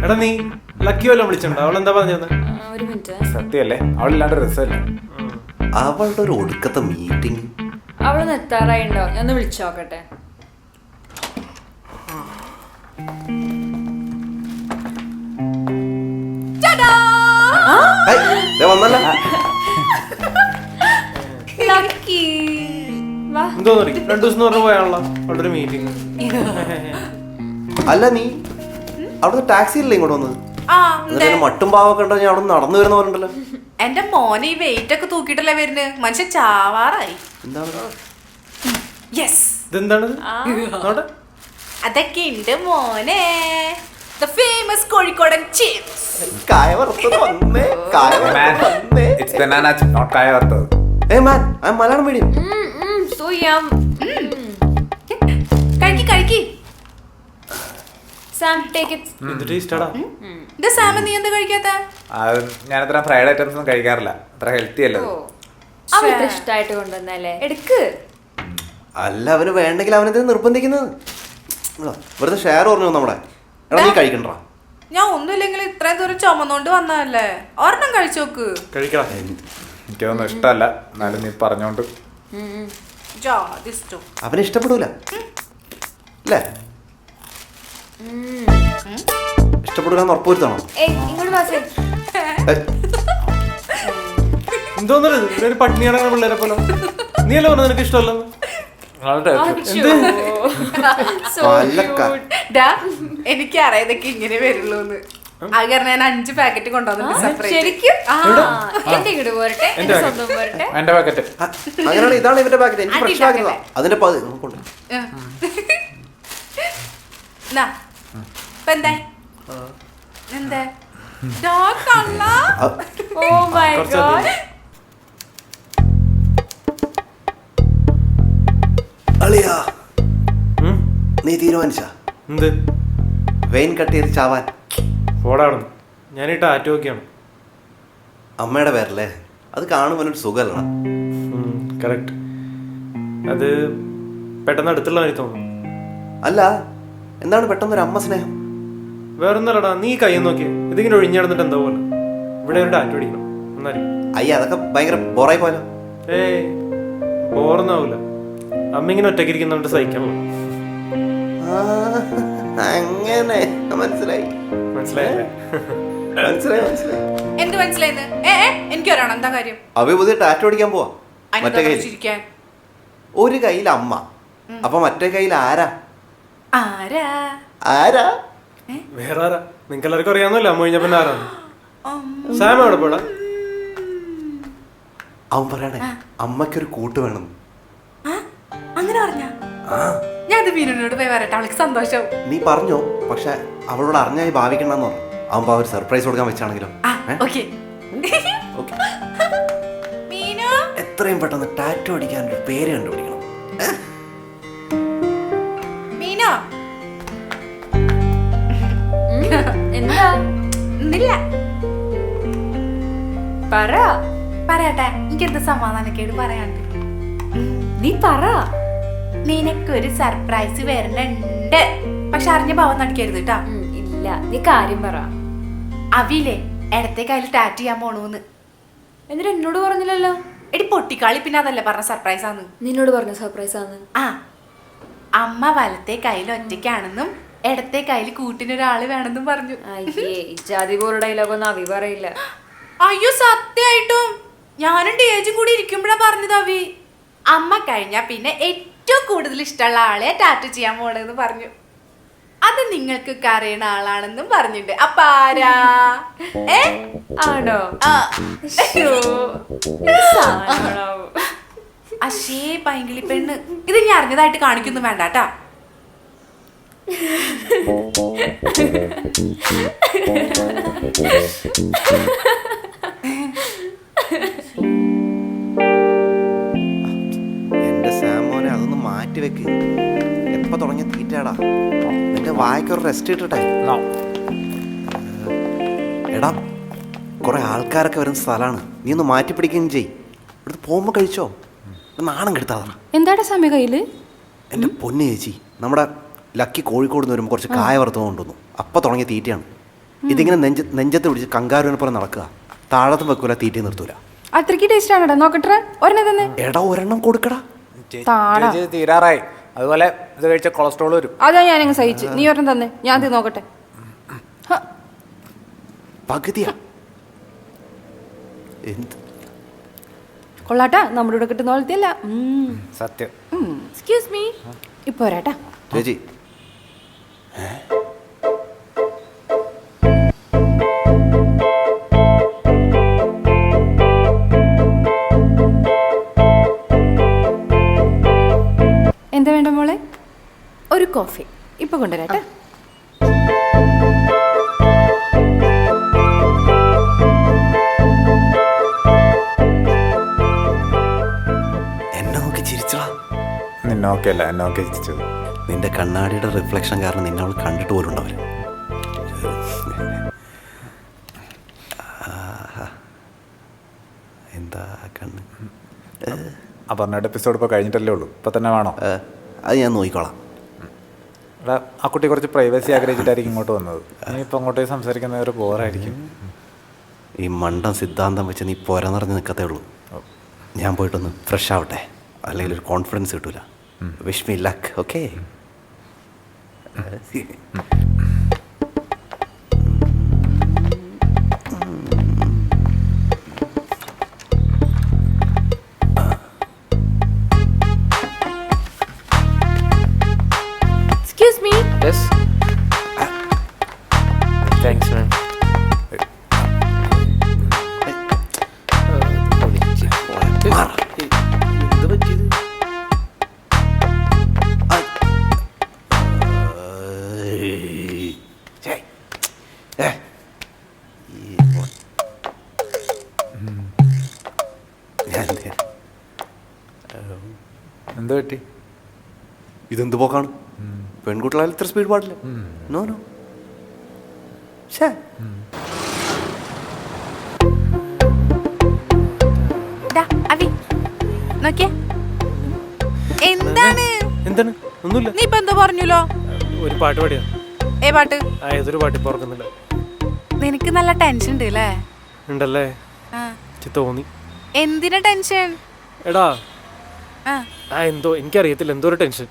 എടാ നീ ലക്കി വല്ലതും വിളിച്ചിട്ടുണ്ടോ? അവളെന്താ പറഞ്ഞത്? ഒരു മിനിറ്റ്. സത്യല്ലേ, അവളില്ലാണ്ട് രസമല്ല. അവളുടെ ഒരു ഒടുക്കത്തെ മീറ്റിംഗ്. അവള് എത്താറായിണ്ടോ? ഞാൻ ഒന്ന് വിളിച്ചു നോക്കട്ടെ. വന്നല്ല ലക്കി വാ. എന്തോന്നറി 2 ദിവസം പറഞ്ഞ് പോയാണല്ലോ അവളുടെ ഒരു മീറ്റിംഗ്. അല്ല നീ അവിടുന്ന് ടാക്സിയിലല്ലേ ഇങ്ങോട്ട് വന്നത്? എന്നിട്ട് മട്ടും പാവൊക്കെ ഉണ്ടോ? ഞാൻ അവിടെ നടന്നു വരുന്ന പോലുണ്ടല്ലോ. എന്റെ മോനെ ഈ വെയിറ്റ് ഒക്കെ തൂക്കിട്ടല്ലേ വരുന്നത്. മനുഷ്യൻ ചാവാറായി. എന്താണ് ഇതെന്താണ്? അതൊക്കെ ഉണ്ട് മോനെ. The famous കോഴിക്കോടൻ chips. കായ വറുത്തത് വന്നേ, കായ വറുത്തത് വന്നേ. It's banana chip, not കായ വറുത്തത്. Hey man, I'm Malayalam medium. So yum. കഴിക്കി. Sam, take it. എന്ത് ടേസ്റ്റാടാ? ഇത് സാമ നീ എന്താ കഴിക്കാത്ത? ഞാൻ അത്ര ഫ്രൈഡ് ഐറ്റംസ് ഒന്നും കഴിക്കാറില്ല, അത്ര ഹെൽത്തി അല്ല. അവൾക്ക് ഇഷ്ടമായിട്ട് കൊണ്ടുവന്നല്ലേ, എടുക്ക്. അല്ല അവന് വേണ്ടെങ്കിൽ അവനെന്തിനാ നിർബന്ധിക്കുന്നത്? വെറുതെ ഷെയർ പറഞ്ഞു നമ്മുടെ. എടാ നീ കഴിക്കണ്ട. ഞാൻ ഒന്നുമില്ലെങ്കിൽ ഇത്രയും ദൂരം ചുമന്നോണ്ട് വന്നതല്ലേ, ഒരെണ്ണം കഴിച്ചു നോക്ക്. കഴിക്കണം. എനിക്കതൊന്നും ഇഷ്ടമല്ല, എന്നാലും നീ പറഞ്ഞോണ്ട്. അവനെ ഇഷ്ടപ്പെടൂല അല്ലേ? ഇഷ്ടപ്പെടൂലെന്ന് ഉറപ്പുവരുത്തണം. ഇങ്ങോട്ട് പാസ്. എന്തോന്നത് ഒരു പട്ടിണിയാണെന്ന പിള്ളേരെ പോലെ. നീ അല്ലേ പറഞ്ഞത് നിനക്ക് ഇഷ്ടമല്ലെന്ന്? എനിക്കറിയാം ഇതൊക്കെ ഇങ്ങനെ വരുള്ളൂന്ന്. അത് കാരണം ഞാൻ 5 പാക്കറ്റ് കൊണ്ടുവന്നിട്ട് ശരിക്കും എന്റെ ഇങ്ങോട്ട് പോരട്ടെ, എന്റെ സ്വന്തം പോരട്ടെ. എന്റെ പാക്കറ്റ് അങ്ങനെയാണ്. ഇതാണ് ഇവന്റെ പാക്കറ്റ്. എനിക്ക് ഫ്രഷ് ആക്കുന്നതാ. അതിന്റെ എന്താ Oh my god. അളിയാ, നീ തീരുമാനിച്ച എന്ത്? വെയിൻ കട്ട് ചെയ്ത് ചാവാൻ? ഫോടാണ്. ഞാൻ ഈ ടാറ്റു ഒക്കെയാണ്. അമ്മയുടെ പേരല്ലേ? അത് കാണുമ്പോൾ ഒരു സുഖമല്ലടാ. കറക്റ്റ്. അത് പെട്ടെന്ന് അടുത്തുള്ളതായി തോന്നുന്നു. അല്ല, എന്താണ് പെട്ടെന്നൊരു അമ്മ സ്നേഹം? വേറൊന്നല്ലടാ, നീ കൈ നോക്കിയേ. ഇതിങ്ങനെ ഒഴിഞ്ഞടന്നിട്ട് എന്താ പോലെ ഇവിടെ ഒരു ടാറ്റു അടിക്കണം എന്നായിരിക്കും. അയ്യ, അതൊക്കെ ഭയങ്കര ബോറായി പോയാലോ? ഏയ് ബോറൊന്നാവൂല. അമ്മ ഇങ്ങനെ ഒറ്റയ്ക്കിരിക്കുന്നുണ്ട്, സഹിക്കണം. അങ്ങനെ മനസ്സിലായി. മനസ്സിലായില്ലേ? എന്ത് മനസ്സിലായിന്ന്? എനിക്ക് വരണം. എന്താ കാര്യം? അവ പുതിയ ടാറ്റു അടിക്കാൻ പോവാ. മറ്റേ കയ്യിൽ ഒരു കയ്യിൽ അമ്മ, അപ്പൊ മറ്റേ കയ്യിൽ ആരാ? ആരാ? വേറെ ആരാ? നിങ്ങൾക്ക് എല്ലാവർക്കും അറിയാവുന്നല്ലോ അമ്മ കഴിഞ്ഞ പിന്നെ ആരാണ്? സാം എവിടെ പോടാ? അവൻ പറയണേ അമ്മയ്ക്കൊരു കൂട്ട് വേണം. അങ്ങനെ പറഞ്ഞ ഞാൻ മീനുനോട് പോയി വരട്ടെ, അവൾക്ക് സന്തോഷം. നീ പറഞ്ഞോ, പക്ഷെ അവളോട് അറിഞ്ഞായി ഭാവിക്കണ്ടെന്ന് പറഞ്ഞു. അവൻ ഒരു സർപ്രൈസ് കൊടുക്കാൻ വെച്ചാണെങ്കിലും എത്രയും പെട്ടെന്ന് ടാറ്റു അടിക്കാൻ ഒരു പേര് കണ്ടുപിടിക്കണം. മീനോ എന്താ പറയട്ടെ, എനിക്കെന്ത് സമാധാനക്കേട് പറയാണ്ട്. നീ പറ. നിനക്കൊരു സർപ്രൈസ് വരുന്നുണ്ട്, പക്ഷെ അറിഞ്ഞ ഭാവം നടിക്കരുത് കേട്ടാ. ഇല്ല, നീ കാര്യം പറ. അവിയിലെ ഇടത്തെ കയ്യിൽ ടാറ്റ് ചെയ്യാൻ പോണൂന്ന്. എന്നിട്ട് എന്നോട് പറഞ്ഞില്ലല്ലോ? എടി പൊട്ടിക്കാളി, പിന്നെ അതല്ലേ പറഞ്ഞ സർപ്രൈസ് ആന്ന്. നിന്നോട് പറഞ്ഞ സർപ്രൈസ് ആന്ന്. അമ്മ വലത്തെ കയ്യിൽ ഒറ്റയ്ക്കാണെന്നും ഇടത്തെ കയ്യിൽ കൂട്ടിനൊരാള് വേണമെന്നും പറഞ്ഞു. അയ്യേ, ജാതി പോലുള്ള ഡയലോഗൊന്നും അവി പറയില്ല. അയ്യോ സത്യമായിട്ടും ഞാനും ഡേജും കൂടി ഇരിക്കുമ്പോഴാ പറഞ്ഞത് അവി. അമ്മ കഴിഞ്ഞാ പിന്നെ ഏറ്റവും കൂടുതൽ ഇഷ്ടമുള്ള ആളെ ടാറ്റു ചെയ്യാൻ പോണെന്ന് പറഞ്ഞു. അത് നിങ്ങൾക്കൊക്കെ അറിയണ ആളാണെന്നും പറഞ്ഞിട്ടുണ്ട്. അപ്പൊ ആരാ? ആണോ? അശേ പൈങ്കിളി പെണ്ണ്, ഇത് ഞാൻ അറിഞ്ഞതായിട്ട് കാണിക്കൊന്നും വേണ്ടാട്ടാ. എന്റെ സാമോനെ അതൊന്ന് മാറ്റി വെക്ക്. എപ്പ തുടങ്ങിയ തീറ്റാടാ? നിന്റെ വായ്ക്കൊരു റെസ്റ്റ് ഇട്ടിട്ടെ. എടാ, കുറെ ആൾക്കാരൊക്കെ വരുന്ന സ്ഥലമാണ്, നീ ഒന്ന് മാറ്റി പിടിക്കുകയും ചെയ്. ഇവിടുത്തെ പോകുമ്പോ കഴിച്ചോ, നാണം കെടുത്താതാണ്. എന്താടാ സമയ കയ്യില്? എന്റെ പൊന്നു ചേച്ചി, നമ്മുടെ ലക്കി കോഴിക്കോട് നിന്ന് വരുമ്പോൾ കുറച്ച് കായ വറുത്ത് കൊണ്ടുവന്നു. അപ്പൊ തുടങ്ങിയ തീറ്റയാണ്. ഇതിങ്ങനെ നെഞ്ചത്ത് പിടിച്ച് കങ്കാരുവിനെ പോലെ നടക്കുക. താഴത്തും വെക്കൂല, തീറ്റി നിർത്തൂല. അത്രയ്ക്ക് ടേസ്റ്റ് ആണോടാ? നോക്കട്ടെ, ഒരെണ്ണം തന്നെ. എടാ ഒരെണ്ണം കൊടുക്കടാ. താടാ. ചേച്ചി തീരാറായി. അതുപോലെ ഇത് കഴിച്ച കൊളസ്ട്രോൾ വരും. അതാ ഞാനങ്ങ് സഹിച്ച്. നീ ഒരെണ്ണം തന്നെ, ഞാൻ ഇത് നോക്കട്ടെ. പകുതിയാ. എന്ത് കൊള്ളാട്ടാ, നമ്മുടെ ഇവിടെ കിട്ടുന്ന പോലത്തെ അല്ല. സത്യം. എക്സ്ക്യൂസ് മീ, ഇപ്പൊ വരാട്ടാ. ചേച്ചി എന്താ വേണ്ട മോളെ? ഒരു കോഫി ഇപ്പൊ കൊണ്ടുവരാട്ടെ. എന്നെ നോക്കി ചിരിച്ചടാ. നിന്നെ ഓക്കെ അല്ല, എന്നെ ഓക്കെ ചിരിച്ചത്. നിന്റെ കണ്ണാടിയുടെ റിഫ്ലക്ഷൻ കാരണം നിന്നെ അവൾ കണ്ടിട്ട് പോലും ഉണ്ടാവില്ല. എന്താ കണ്ണ്. അപർണയുടെ എപ്പിസോഡ് ഇപ്പോൾ കഴിഞ്ഞിട്ടല്ലേ ഉള്ളൂ. ഇപ്പം തന്നെ വേണോ? അത് ഞാൻ നോക്കിക്കോളാം. എടാ, ആ കുട്ടി കുറച്ച് പ്രൈവസി ആഗ്രഹിച്ചിട്ടായിരിക്കും ഇങ്ങോട്ട് വന്നത്. നീ ഇപ്പം അങ്ങോട്ടേക്ക് സംസാരിക്കുന്ന ഒരു ബോറായിരിക്കും. ഈ മണ്ടൻ സിദ്ധാന്തം വെച്ച് നീ പോരാ നിറഞ്ഞ് നിൽക്കത്തേ ഉള്ളൂ. ഞാൻ പോയിട്ടൊന്ന് ഫ്രഷ് ആവട്ടെ, അല്ലെങ്കിൽ ഒരു കോൺഫിഡൻസ് കിട്ടൂല. Wish me luck. Okay. Excuse me. Thanks ma'am. എന്ത് പറ്റിയത്? എന്ത് പറ്റി? ഇതെന്ത് പോക്കാണ്? പെൺകുട്ടികളായാലും ഇത്ര സ്പീഡ് പാടില്ല. No no. അവി നോക്കിയേ. എന്താണ് എന്താണ്? ഒന്നുമില്ല. നീ ഇപ്പൊ എന്തോ പറഞ്ഞല്ലോ? ഒരു പാട്ട് പാടിയാ? ഏ പാട്ട്? ഏതൊരു പാട്ട് ഇപ്പൊ ഓർക്കുന്നില്ല. നിനക്ക് നല്ല ടെൻഷൻ ഉണ്ട് അല്ലേ? ഉണ്ടല്ലേ? ആ. തോന്നി. എന്തിനാ ടെൻഷൻ? എടാ ആ എന്തോ എനിക്കറിയത്തില്ല, എന്തോ ഒരു ടെൻഷൻ.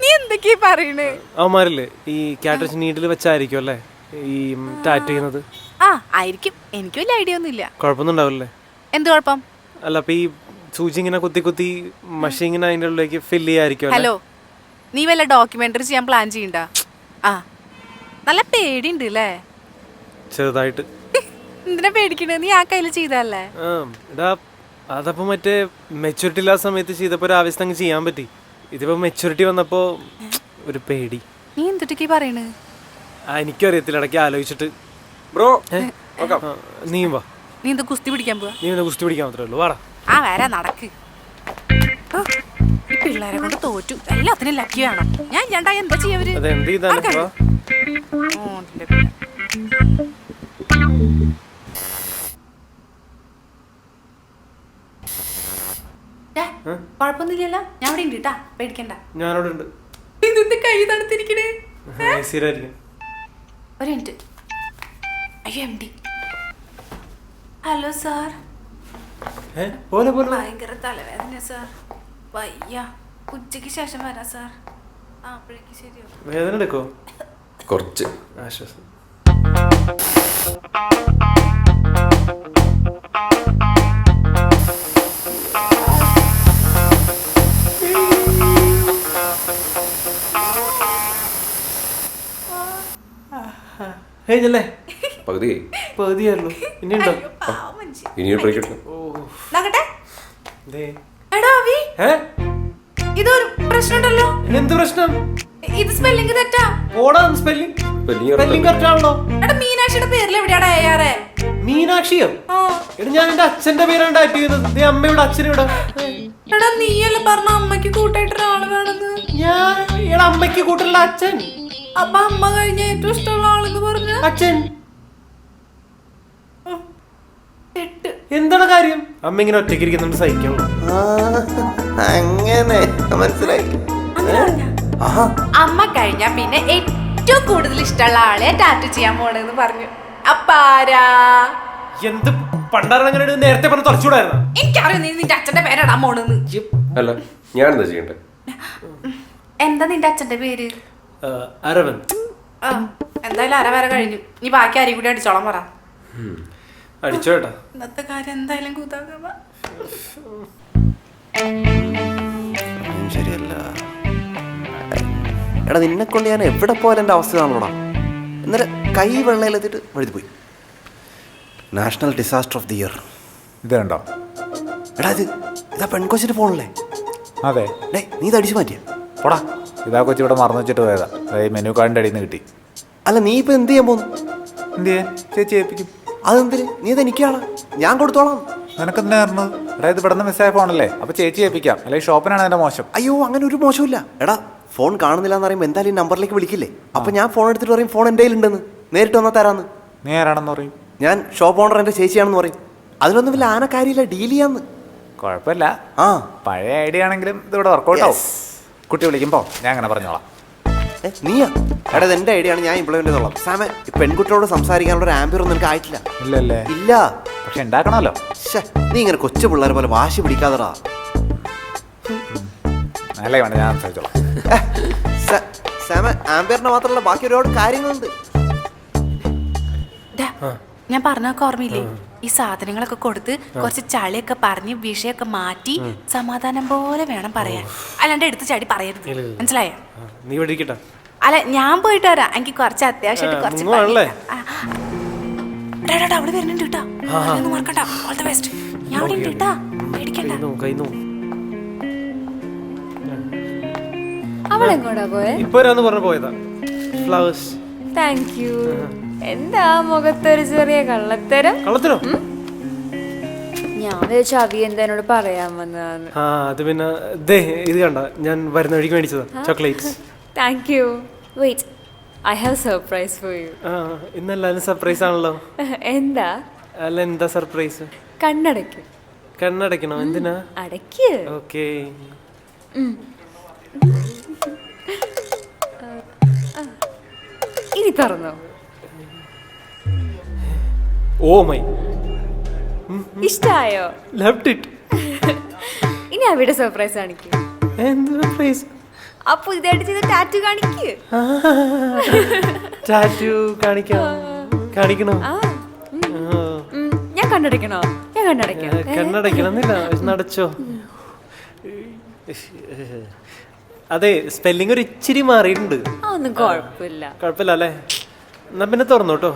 നീ എന്തൊക്കെയാ പറയണേ? അവന്മാരില്ലേ ഈ കാറ്ററിംഗ് നീഡിൽ വെച്ചായിരിക്കും അല്ലേ ഈ ടാറ്റു ചെയ്യുന്നത്? ആ ആയിരിക്കും. എനിക്ക് വലിയ ഐഡിയ ഒന്നും ഇല്ല. കുഴപ്പമൊന്നും ഉണ്ടാവില്ലേ? എന്ത് കുഴപ്പം? അല്ല അപ്പൊ ഈ സൂചി ഇങ്ങനെ കുത്തി കുത്തി മഷി ഇങ്ങനെ അതിൻ്റെ ഉള്ളിലേക്ക് ഫില്ല് ചെയ്യായിരിക്കും. ഹലോ, നീ വല്ല ഡോക്യുമെന്ററി ചെയ്യാൻ പ്ലാൻ ചെയ്യണ്ട? ആ നല്ല പേടിയുണ്ട് അല്ലേ? ചെറുതായിട്ട്. എന്തിനാ പേടിക്കണേ? നീ ആ കയ്യിൽ ചെയ്തല്ലേ? ആ എടാ അതപ്പോ മറ്റേ മെച്ചൂരിറ്റി ഇല്ലാത്ത സമയത്ത് ചെയ്തപ്പോ ഒരു ആവശ്യം അങ്ങ് ചെയ്യാൻ പറ്റി. ഇതിപ്പോ മെച്ചൂരിറ്റി വന്നപ്പോ ഒരു പേടി. നീ എന്തൊക്കെ പറയണ്? എനിക്കും അറിയത്തില്ല, ഇടയ്ക്ക് ആലോചിച്ചിട്ട്. ബ്രോ നീയും വാ. നീ എന്താ കുസ്തി പിടിക്കാൻ പോവാ? നീ ഒന്ന് ഗുസ്തി പിടിക്കാൻ മാത്രമേ ഉള്ളൂ. വാടാ. ആ വരാ, നടക്ക്. ഈ പിള്ളേരെ കൊണ്ട് തോറ്റു. എല്ലാത്തിനും ലക്കി വേണം. ഞാൻ ഇല്ലാണ്ടായി എന്താ ചെയ്യവര്? അതെന്ത് ചെയ്താലും കുഴപ്പമൊന്നുമില്ലല്ലോ, ഞാൻ ഇവിടെ ഉണ്ട് കേട്ടാ, പേടിക്കണ്ട. ഞാനവിടെ ഉണ്ട്. ഇതെന്ത് കൈ തണുത്തിരിക്കണേ? ഒരു മിനിറ്റ്. അയ്യോ എം ഡി. Hello sir. ഭയങ്കര തലവേദന സാർ, വയ്യ. ഉച്ചയ്ക്ക് ശേഷം വരാം സാർ. ആ അപ്പോഴേക്ക് ശരിയാവും. വേദന എടുക്കോ? കുറച്ച് ആശ്വാസം. കഴിഞ്ഞല്ലേ? പകുതിയായിരുന്നു. ഇനിയുണ്ടോ? എടാ അവി, ഇതൊരു പ്രശ്നമുണ്ടല്ലോ. എന്ത് പ്രശ്നം? ഇത് സ്പെല്ലിംഗ് തെറ്റാ. ഓടാ സ്പെല്ലിംഗ്. സ്പെല്ലിംഗ് കറക്റ്റ് ആണല്ലോ. എടാ മീനാക്ഷിയുടെ പേരിൽ എവിടെയാടാ AR? മീനാക്ഷിയോ? എടാ ഞാൻ എന്റെ അച്ഛന്റെ പേരാണ് ടൈപ്പ് ചെയ്തത്. നീ അമ്മയുടെ അച്ഛനിവിടെ. എടാ നീയല്ലേ പറഞ്ഞ അമ്മയ്ക്ക് കൂട്ടായിട്ട് ഒരാള് വേണമെന്ന്? ഞാൻ എടാ അമ്മയ്ക്ക് കൂട്ടുള്ള അച്ഛൻ. അപ്പൊ അമ്മ കഴിഞ്ഞ ഏറ്റവും ഇഷ്ടമുള്ള ആളെന്ന് പറഞ്ഞ അച്ഛൻ. എന്താണ് കാര്യം? അമ്മ ഇങ്ങനെ ഒറ്റയ്ക്ക് ഇരിക്കുന്നുണ്ട്, സഹിക്കുള്ളൂ. അങ്ങനെ മനസ്സിലായി. അമ്മ കഴിഞ്ഞാ പിന്നെ ഏറ്റവും കൂടുതൽ ഇഷ്ടമുള്ള ആളെ ടാറ്റു ചെയ്യാൻ പോണെന്ന് പറഞ്ഞു. അപ്പാരാ? എന്ത് പണ്ടാരം അങ്ങനെ നേരത്തെ പറഞ്ഞ് തുറച്ചുകൂടായിരുന്ന? എനിക്കറിയാം നീ നിന്റെ അച്ഛന്റെ പേരിടാൻ പോണെന്ന്. അല്ല ഞാൻ എന്താ ചെയ്യണ്ടേ? എന്താ നിന്റെ അച്ഛന്റെ പേര്? അരവിന്ദ്. ആ, എന്തായാലും അര വരെ കഴിഞ്ഞു. നീ ബാക്കി ആരെയും കൂടി അടിച്ചോളാൻ പറ. അടിച്ചോ ഏട്ടാ. ഇന്നത്തെ കാര്യം എന്തായാലും കൂത്താക്കാ. ശരിയല്ല. എടാ നിന്നെ കൊണ്ട് ഞാൻ എവിടെ പോയാലും എൻ്റെ അവസ്ഥ കാണൂടാ. ഇന്നലെ കൈ വെള്ളയിലെത്തിട്ട് വഴുതിപ്പോയി. National disaster of the year. ഇത് കണ്ടോ? എടാ ഇതാ പെൺകൊച്ചിൻ്റെ ഫോണല്ലേ? അതെ. ഡേ നീ ഇത് അടിച്ചു മാറ്റിയ പോടാ. ഇതാ കൊച്ചി ഇവിടെ മറന്നു വെച്ചിട്ട് പോയതാ. അതായത് മെനു കാർഡിൻ്റെ അടിയിൽ നിന്ന് കിട്ടി. അല്ല നീ ഇപ്പം എന്ത് ചെയ്യാൻ പോകുന്നു? എന്ത് ചെയ്യാൻ? ചേച്ചി ഏൽപ്പിക്കും. അതെന്തിന്? നീ ഇത് എനിക്കാണ്, ഞാൻ കൊടുത്തോളാം. നിനക്കെന്താ പറഞ്ഞത്? അതായത് ഇവിടെ നിന്ന് മിസ്സായ ഫോണല്ലേ, അപ്പോൾ ചേച്ചി ഏൽപ്പിക്കാം. അല്ലെങ്കിൽ ഷോപ്പിനാണ് എൻ്റെ മോശം. അയ്യോ അങ്ങനെ ഒരു മോശമില്ല. എടാ ഫോൺ കാണുന്നില്ല എന്ന് പറയുമ്പോൾ എന്തായാലും ഈ നമ്പറിലേക്ക് വിളിക്കില്ലേ? അപ്പം ഞാൻ ഫോൺ എടുത്തിട്ട് പറയും ഫോൺ എൻ്റെ കയ്യിലുണ്ടെന്ന്, നേരിട്ട് വന്നാൽ തരാമെന്ന്. നീ ആരാണെന്ന് പറയും? ഞാൻ ഷോപ്പ് ഓണർ എൻ്റെ ചേച്ചിയാണെന്ന് പറയും. അതിലൊന്നും വലിയ ആനക്കാരിയില്ല, ഡീൽ ചെയ്യാന്ന്. കുഴപ്പമില്ല. ആ പഴയ ഐഡിയ ആണെങ്കിലും ഇതിവിടെ വർക്കൗട്ട് ആവും. കുട്ടി വിളിക്കുമ്പോൾ ഞാൻ അങ്ങനെ പറഞ്ഞോളാം. നീയാ? എടാ ഇത് എൻ്റെ ഐഡിയ ആണ്, ഞാൻ ഇംപ്ലിമെന്റ് ചെയ്തോളാം. സാമേ ഈ പെൺകുട്ടിയോട് സംസാരിക്കാനുള്ള ഒരു ആംബിയർ ഒന്നും എനിക്ക് ആയിട്ടില്ല. ഇല്ലല്ലേ? ഇല്ല. പക്ഷെ ഉണ്ടാക്കണമല്ലോ. ശ്ശേ നീ ഇങ്ങനെ കൊച്ചു പിള്ളേരെ പോലെ വാശി പിടിക്കാതെടാ. അല്ലേ വേണ്ട, ഞാൻ സംസാരിച്ചോളാം. സാമേ ആംബിയറിന് മാത്രമല്ല ബാക്കി ഒരുപാട് കാര്യങ്ങളുണ്ട്. ഞാൻ പറഞ്ഞൊക്കെ ഓർമ്മയില്ലേ? ഈ സാധനങ്ങളൊക്കെ കൊടുത്ത് കുറച്ച് ചളിയൊക്കെ പറഞ്ഞ് വിഷയൊക്കെ മാറ്റി സമാധാനം പോലെ വേണം പറയാൻ. അല്ലാണ്ട് എടുത്ത് ചാടി പറയരുത്, മനസ്സിലായോ? നീ ഇവിടെ ഇരിക്കട്ടെ. അല്ല ഞാൻ പോയിട്ട് വരാം. എനിക്ക് കുറച്ച് അത്യാവശ്യമായിട്ട് കുറച്ച് മുങ്ങുവാണല്ലേ? അവിടെ വരുന്നുണ്ട് കേട്ടോ. മറക്കണ്ട. All the best. ഞാൻ അവിടെ ഉണ്ട് കേട്ടാ, പേടിക്കണ്ട. അവളെങ്ങോട്ടാ പോയെ? ഇപ്പൊ വരാന്ന് പറഞ്ഞ പോയതാ. ഫ്ലവേഴ്സ്. Thank you. എന്താ മുഖത്തൊരു ചെറിയ കള്ളത്തരം? കള്ളത്തിനോ? ഞാൻ വിചാരിച്ചു അവി എന്താ എന്നോട് പറയാൻ വന്നതാന്ന്. ആ അത് പിന്നെ ദേ ഇത് കണ്ട, ഞാൻ വരുന്ന വഴിക്ക് മേടിച്ചതാ chocolates. Thank you. Wait, I have surprise for you. ആ ഇന്നെല്ലാരും സർപ്രൈസ് ആണല്ലോ. എന്താ? അല്ല എന്താ സർപ്രൈസ്? കണ്ണടയ്ക്ക്. കണ്ണടയ്ക്കണോ? എന്തിനാ? അടയ്ക്ക്. ഓക്കേ. ഇനി തുറന്നോ. ഓ മൈ, ഇഷ്ടായോ? Loved it. ഇനി അവിടെ സർപ്രൈസ് കാണിക്കൂ. എന്ത് സർപ്രൈസ്? അപ്പൊ ഇതായിട്ട് ചെയ്ത ടാറ്റു കാണിക്കൂ. ടാറ്റു കാണിക്കണോ? ഞാൻ കണ്ണടയ്ക്കണോ? ഞാൻ കണ്ണടയ്ക്കാം. കണ്ണടയ്ക്കണമെന്നില്ല, നടച്ചോ. അതെ സ്പെല്ലിംഗ് ഒരു ഇച്ചിരി മാറിയിട്ടുണ്ട്. ഒന്നും കുഴപ്പമില്ല. കുഴപ്പമില്ല അല്ലേ? എന്നാ പിന്നെ തുറന്നു കേട്ടോ.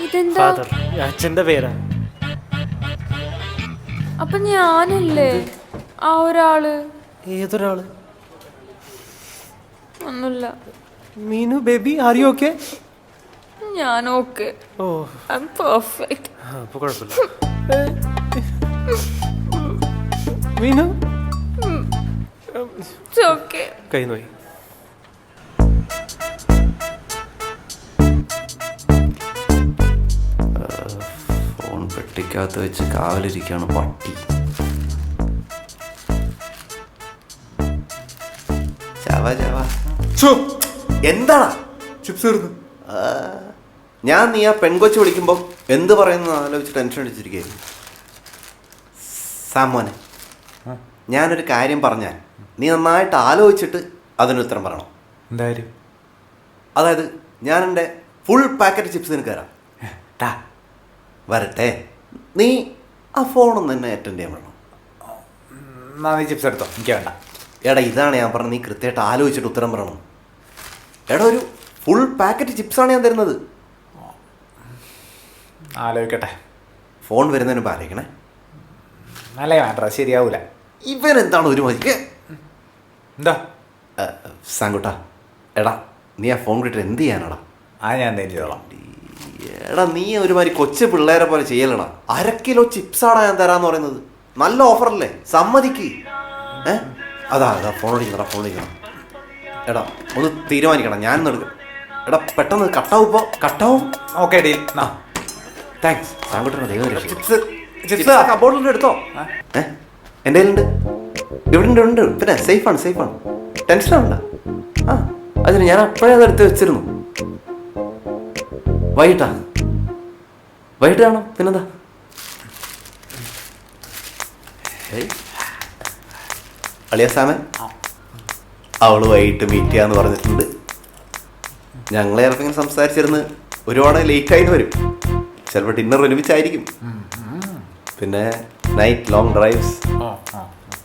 ഇതെന്താ? ഫാദർ, അച്ഛന്റെ പേരാ. അപ്പൊ ഞാനല്ലേ ആ ഒരാള്? ഏതൊരാള്? ഒന്നുമില്ല. Meenu baby, are you okay? ഞാൻ okay. Oh I am perfect. അപ്പൊ കുഴപ്പമില്ല. Meenu it's okay. കൈ നോയി. ഫോൺ പെട്ടിക്കകത്ത് വെച്ച് കാവലിരിക്കുകയാണ് പട്ടി. എന്താടാ ചിപ്സ് തീർന്നു. ഞാൻ നീ ആ പെൺകൊച്ചു വിളിക്കുമ്പോൾ എന്ത് പറയുന്നു ആലോചിച്ച് ടെൻഷൻ അടിച്ചിരിക്കുകയായിരുന്നു. സാമോനെ, ഞാനൊരു കാര്യം പറഞ്ഞാൽ നീ നന്നായിട്ട് ആലോചിച്ചിട്ട് അതിന് ഉത്തരം പറയണം. എന്തായാലും അതായത് ഞാൻ എൻ്റെ ഫുൾ പാക്കറ്റ് ചിപ്സ് നിനക്ക് തരാം. വരട്ടെ, നീ ആ ഫോണൊന്നും തന്നെ അറ്റൻഡ് ചെയ്യാൻ വേണം. നീ ചിപ്സ് എടുത്തോ, എനിക്ക് വേണ്ട. എടാ ഇതാണ് ഞാൻ പറഞ്ഞത്, നീ കൃത്യമായിട്ട് ആലോചിച്ചിട്ട് ഉത്തരം പറയണം. എടാ ഒരു ഫുൾ പാക്കറ്റ് ചിപ്സാണ് ഞാൻ തരുന്നത്. ആലോചിക്കട്ടെ. ഫോൺ വരുന്നതിന് മുമ്പ് ആലോചിക്കണേ. അല്ലേ വേണ്ട, ശരിയാവൂല. ഇവൻ എന്താണ് ഒരു മതിക്ക്? എന്താ സാങ്കുട്ടാ, എടാ നീ ആ ഫോൺ കിട്ടിട്ട് എന്ത് ചെയ്യാനാടാ? ഞാൻ എന്തെങ്കിലും ചെയ്തോളാം. എടാ നീ ഒരുമാതിരി കൊച്ചു പിള്ളേരെ പോലെ ചെയ്യലടാ. 1 കിലോ ചിപ്സാടാ ഞാൻ തരാന്ന് പറയുന്നത്. നല്ല ഓഫറല്ലേ, സമ്മതിക്ക്. അതാ ഫോൺ വിളിക്കണം. എടാ ഒന്ന് തീരുമാനിക്കണം, ഞാനൊന്നും എടുക്കാം. എടാ പെട്ടെന്ന് കട്ടാവും. Okay deal. താങ്ക്സ് സാങ്കുട്ടനെ ദൈവം. ചിപ്സ് കബോർഡിൽ എടുത്തോ. എൻ്റെ കയ്യിലുണ്ട്. ഇവിടെ ഉണ്ട് പിന്നെ സേഫാണ് ടെൻഷൻ ആവണ്ട. ആ അതിന് ഞാൻ അപ്പോഴേ അതെടുത്ത് വെച്ചിരുന്നു. വൈകിട്ട് കാണാം. പിന്നെന്താ? അളിയ സാമൻ, അവള് വൈകിട്ട് മീറ്റ് ചെയ്യാന്ന് പറഞ്ഞിട്ടുണ്ട്. ഞങ്ങളെ ചിലപ്പോൾ ഇങ്ങനെ സംസാരിച്ചിരുന്ന് ഒരുപാട് ലേറ്റായിട്ട് വരും. ചിലപ്പോൾ ഡിന്നർ ഒരുമിച്ചായിരിക്കും. പിന്നെ night long drives.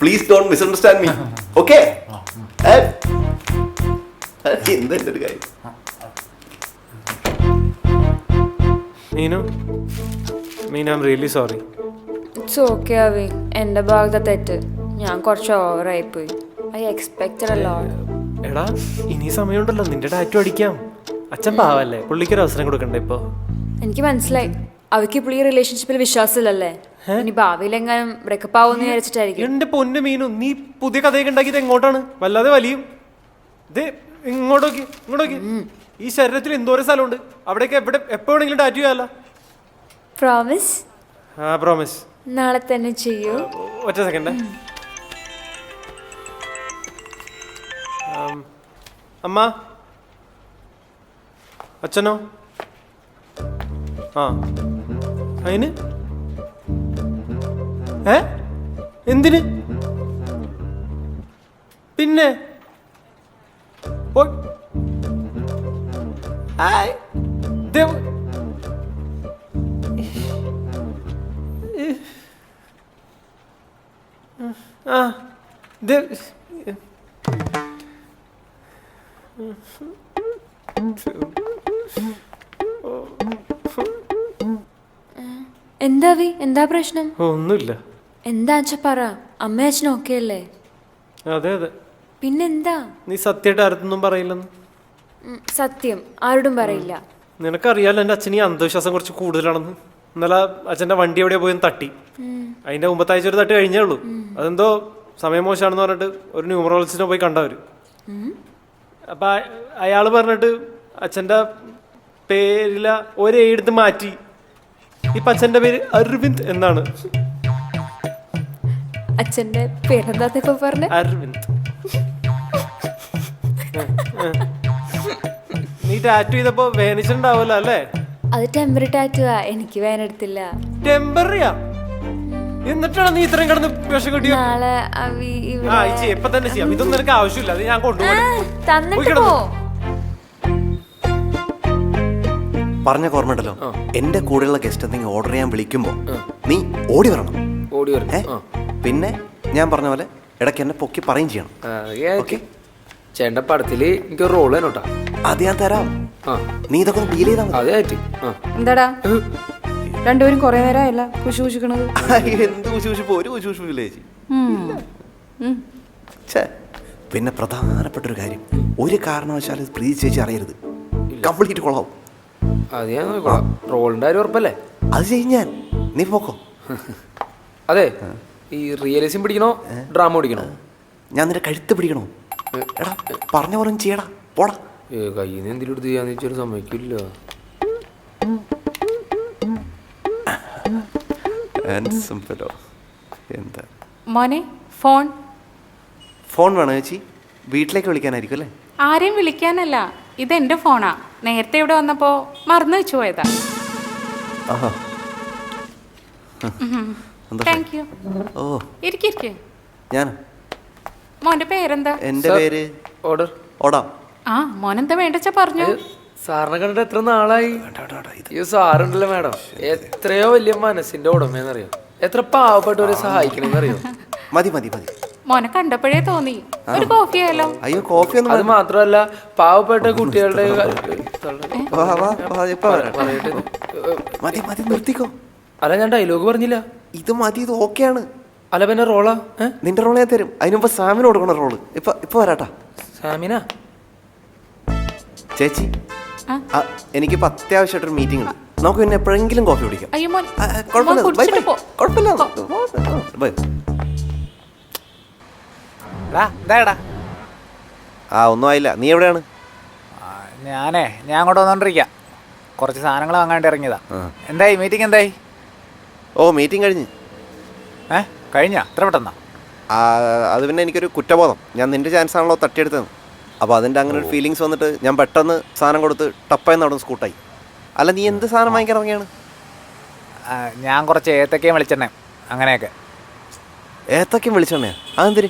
Please don't misunderstand me. Okay? എന്താ എൻ്റെ ഒരു കാര്യം? Meenu I am really sorry. It's okay Avi, എൻ്റെ ഭാഗത്തെ തെറ്റ്. ഞാൻ കുറച്ച് ഓവറായിപ്പോയി. I expected a lot. എടാ ഇനി സമയമുണ്ടല്ലോ, നിന്റെ ടാറ്റു അടിക്കാം. അച്ഛൻ പാവല്ലേ, പുള്ളിക്കൊരു അവസരം കൊടുക്കണ്ടേ ഇപ്പൊ? എനിക്ക് മനസ്സിലായി, അവയ്ക്ക് ഇപ്പോൾ ഈ റിലേഷൻഷിപ്പിൽ വിശ്വാസമില്ലല്ലേ. ഇനി ഭാവിയിലെങ്ങാനും ബ്രേക്കപ്പ് ആവുമെന്ന് വിചാരിച്ചിട്ടായിരിക്കും. എന്റെ പൊന്നു മീനു, നീ പുതിയ കഥയൊക്കെ ഉണ്ടാക്കിയത് എങ്ങോട്ടാണ്? വല്ലാതെ വലിയും. ഇത് ഇങ്ങോട്ടോക്കി. ഈ ശരീരത്തിൽ എന്തോരം സ്ഥലമുണ്ട്, അവിടേക്ക് എപ്പോ വേണമെങ്കിലും ടാറ്റു ചെയ്യാലോ. പ്രോമിസ്? ആ പ്രോമിസ്. നാളെ തന്നെ ചെയ്യൂ. ഒറ്റ സെക്കൻഡ്. അമ്മ, അച്ഛനോ? ആ അതിന് എന്തിന്? പിന്നെ എന്താ വി, എന്താ പ്രശ്നം? ഒന്നുമില്ല. എന്താ അച്ഛ പറ. അമ്മ അച്ഛനും ഓക്കെ അല്ലേ? അതെ. പിന്നെന്താ? നീ സത്യമായിട്ട് ആരത്തൊന്നും പറയില്ലെന്ന്? സത്യം ആരോടും പറയില്ല. നിനക്കറിയാലോ എൻ്റെ അച്ഛൻ ഈ അന്ധവിശ്വാസം കുറച്ച് കൂടുതലാണെന്ന്. ഇന്നലെ അച്ഛൻ്റെ വണ്ടി എവിടെയോ പോയി തട്ടി. അതിന്റെ മുമ്പത്താഴ്ച ഒരു തട്ട് കഴിഞ്ഞേ ഉള്ളൂ. അതെന്തോ സമയം മോശമാണെന്ന് പറഞ്ഞിട്ട് ഒരു ന്യൂമറോളജിസ്റ്റിനെ പോയി കണ്ടവര്. അപ്പൊ അയാള് പറഞ്ഞിട്ട് അച്ഛൻ്റെ പേരില ഒരു എടുത്ത് മാറ്റി. ഇപ്പൊ അച്ഛൻ്റെ പേര് അരവിന്ദ് എന്നാണ്. അച്ഛന്റെ പേരെന്താ ഇപ്പൊ പറഞ്ഞ? അരവിന്ദ്. നീ ടാറ്റു ചെയ്തപ്പോ വേദനിച്ചിട്ടുണ്ടാവല്ലോ അല്ലേ? അത് ടെമ്പററി ടാറ്റുവാ, എനിക്ക് വേനെടുത്തില്ല. ടെമ്പററിയാ? എന്നിട്ടാണ് നീ ഇത്രയും കിടന്ന് വിഷം കിട്ടിയ? നാളെ ഇപ്പൊ തന്നെ ചെയ്യാം. ഇതൊന്നും നിനക്ക് ആവശ്യമില്ല, അത് ഞാൻ തന്നിട്ട് പോ. പറഞ്ഞ ഓർമ്മയുണ്ടല്ലോ, എന്റെ കൂടെയുള്ള ഗസ്റ്റ് എന്തെങ്കിലും ഓർഡർ ചെയ്യാൻ വിളിക്കുമ്പോ നീ ഓടി വരണം. പിന്നെ ഞാൻ പറഞ്ഞ പോലെ ഇടയ്ക്ക് എന്നെ പൊക്കി പറയും ചെയ്യണം. ചേട്ടന്റെ പടത്തില് എനിക്ക് റോള് തന്നോട്ടാ. അത് ഞാൻ തരാം. നീ ഇതൊക്കെ ഡീൽ ചെയ്താൽ മതി. എന്താടാ രണ്ടുപേരും കൊറേ നേരമായല്ല കുശുകുശിക്കണത്? എന്ത് കുശുകുശിപ്പോ? ഒരു കുശുകുശിപ്പില്ല ചേച്ചി. പിന്നെ പ്രധാനപ്പെട്ട ഒരു കാര്യം, ഒരു കാരണവശാലും പ്രീതി ചേച്ചി അറിയരുത്. കംപ്ലീറ്റ് കൊള്ളാവും. അത് ഞാൻ നോക്കാം. റോളിന്റെ കാര്യം ഉറപ്പല്ലേ? അത് ചെയ്യും ഞാൻ. നീ പോക്കോ. അതെ, ഈ റിയലിസം പിടിക്കണോ ഡ്രാമ പിടിക്കണോ? ഞാൻ നിന്റെ കഴുത്ത് പിടിക്കണോ? എടാ പറഞ്ഞ പോലെ ചെയ്യടാ, പോടാ. കയ്യിൽ നിന്ന് എന്തെങ്കിലും എടുത്ത് ചെയ്യാന്ന് വെച്ചാൽ സമ്മതിക്കില്ല. എന്താ മോനെ ഫോൺ? ഫോൺ വേണോ ചേച്ചി? വീട്ടിലേക്ക് വിളിക്കാനായിരിക്കും അല്ലേ? ആരെയും വിളിക്കാനല്ല, ഇതെന്റെ ഫോണാ. നേരത്തെ ഇവിടെ വന്നപ്പോ മറന്നു വെച്ചു പോയതാ. Thank you. ഓ ഇരിക്കെ. ഞാൻ മോന്റെ പേരെന്താ? എന്റെ പേര് ഓർഡർ. ഓടാം. ആ മോനെന്താ വേണ്ടച്ചാ പറഞ്ഞു. സാറിനെ കണ്ടിട്ട് എത്ര നാളായി. ഈ സാറുണ്ടല്ലോ മാഡം, എത്രയോ വലിയ മനസ്സിന്റെ ഉടമയെന്നറിയോ, എത്ര പാവപ്പെട്ടവരെ സഹായിക്കണെന്നറിയോ. മതി മതി മതി. മോനെ കണ്ടപ്പോഴേ തോന്നി ഒരു കോഫി ആയാലോ? അയ്യോ കോഫി ഒന്നും. അത് മാത്രമല്ല പാവപ്പെട്ട കുട്ടികളുടെ മതി മതി നിർത്തിക്കോ. അല്ല ഞാൻ ഡയലോഗ് പറഞ്ഞില്ല. ഇത് മതി, ഇത് ഓക്കെയാണ്. അല്ല പിന്നെ റോളാ? നിന്റെ റോള് ഞാൻ തരും. അതിനുമ്പ് സാമിന് കൊടുക്കണ റോള്. ഇപ്പൊ വരാട്ടാ. സാമിന ചേച്ചി, എനിക്കിപ്പോ അത്യാവശ്യമായിട്ടൊരു മീറ്റിംഗ് ഉണ്ട്. നമുക്ക് പിന്നെ എപ്പോഴെങ്കിലും കോഫി കുടിക്കാം. അയ്യോ മോൻ കുഴപ്പമില്ല. ആ ഒന്നും ആയില്ല. നീ എവിടെയാണ്? ഞാൻ അങ്ങോട്ട് വന്നോണ്ടിരിക്കാം. കുറച്ച് സാധനങ്ങൾ വാങ്ങാണ്ട് ഇറങ്ങിയതാ. എന്തായി മീറ്റിംഗ്? എന്തായി? ഓ മീറ്റിംഗ് കഴിഞ്ഞ്. കഴിഞ്ഞാ? എത്ര പെട്ടെന്നാ? അത് പിന്നെ എനിക്കൊരു കുറ്റബോധം. ഞാൻ നിൻ്റെ ചാൻസ് ആണല്ലോ തട്ടിയെടുത്തത്. അപ്പോൾ അതിൻ്റെ അങ്ങനെ ഒരു ഫീലിങ്സ് വന്നിട്ട് ഞാൻ പെട്ടെന്ന് സാധനം കൊടുത്ത് ടപ്പായി നടന്ന് സ്കൂട്ടായി. അല്ല നീ എന്ത് സാധനം വാങ്ങിക്കാൻ ഇറങ്ങിയാണ്? ഞാൻ കുറച്ച് ഏത്തക്കയും വെളിച്ചെണ്ണ അങ്ങനെയൊക്കെ. ഏത്തക്കും വിളിച്ചെണ്ണയാ? അതെന്തിന്?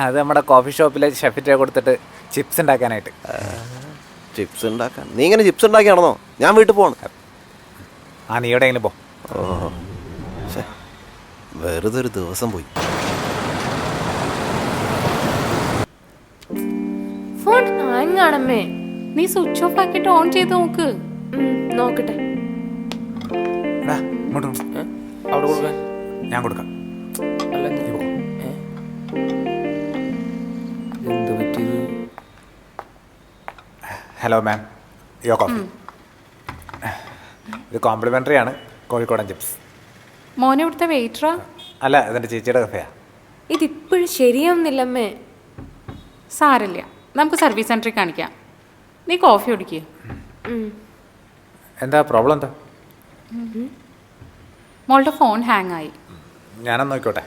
അത് നമ്മുടെ കോഫി ഷോപ്പിലെ ഷെഫിറ്റ് കൊടുത്തിട്ട് ചിപ്സ് ഉണ്ടാക്കാനായിട്ട്. ചിപ്സ് ഉണ്ടാക്കാൻ? നീ ഇങ്ങനെ ചിപ്സ് ഉണ്ടാക്കി നടന്നോ? ഞാൻ വീട്ടിൽ പോകണം. നീ എവിടെയെങ്കിലും പോ. ഓ ശേ, വെറുതെ ഒരു ദിവസം പോയി. ഫോൺ ഹാങ് ആണമ്മേ. നീ സ്വിച്ച് ഓഫ് ആക്കിയിട്ട് ഓൺ ചെയ്ത് നോക്ക്. നോക്കട്ടെ. എടാ, ഇങ്ങോട്ട് വാ. അവിടെ കൊടുക്കാൻ. ഞാൻ കൊടുക്കാം. അല്ല നീ പോ. എന്ത് പറ്റിയത്? ഹലോ മാം, യോ കോഫി. ഇത് കോംപ്ലിമെൻ്ററി ആണ്, കോഴിക്കോടൻ ചിപ്സ്. മോനെ ഇവിടുത്തെ വെയിറ്ററാ? അല്ല, ഇതെൻ്റെ ചേച്ചിയുടെ കഫയാ. ഇതിപ്പോഴും ശരിയാവുന്നില്ലമ്മേ. സാരല്ല, നമുക്ക് സർവീസ് സെൻറ്ററിൽ കാണിക്കാം. നീ കോഫി കുടിക്കുക. എന്താ പ്രോബ്ലം? എന്താ? മോളുടെ ഫോൺ ഹാങ് ആയി. ഞാനൊന്ന് നോക്കിക്കോട്ടെ.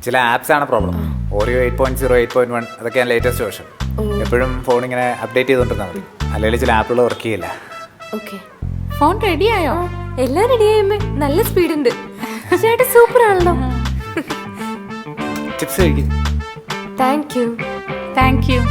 ചില ആപ്സ് ആണ് പ്രോബ്ലം. ഓറിയോ 8.0, 8.1 അതൊക്കെയാണ് ലേറ്റസ്റ്റ് വേർഷൻ. എപ്പോഴും ഫോൺ ഇങ്ങനെ അപ്ഡേറ്റ് ചെയ്തുകൊണ്ടിരുന്നാൽ മതി, അല്ലെങ്കിൽ ചില ആപ്പുകൾ വർക്ക് ചെയ്യില്ല. ഓക്കെ, ഫോൺ റെഡിയായോ? എല്ലാം റെഡിയായമ്മേ. നല്ല സ്പീഡുണ്ട്. ചേട്ടാ സൂപ്പർ ആണല്ലോ. ചിപ്സ് കഴിക്കും. Thank you. Thank you.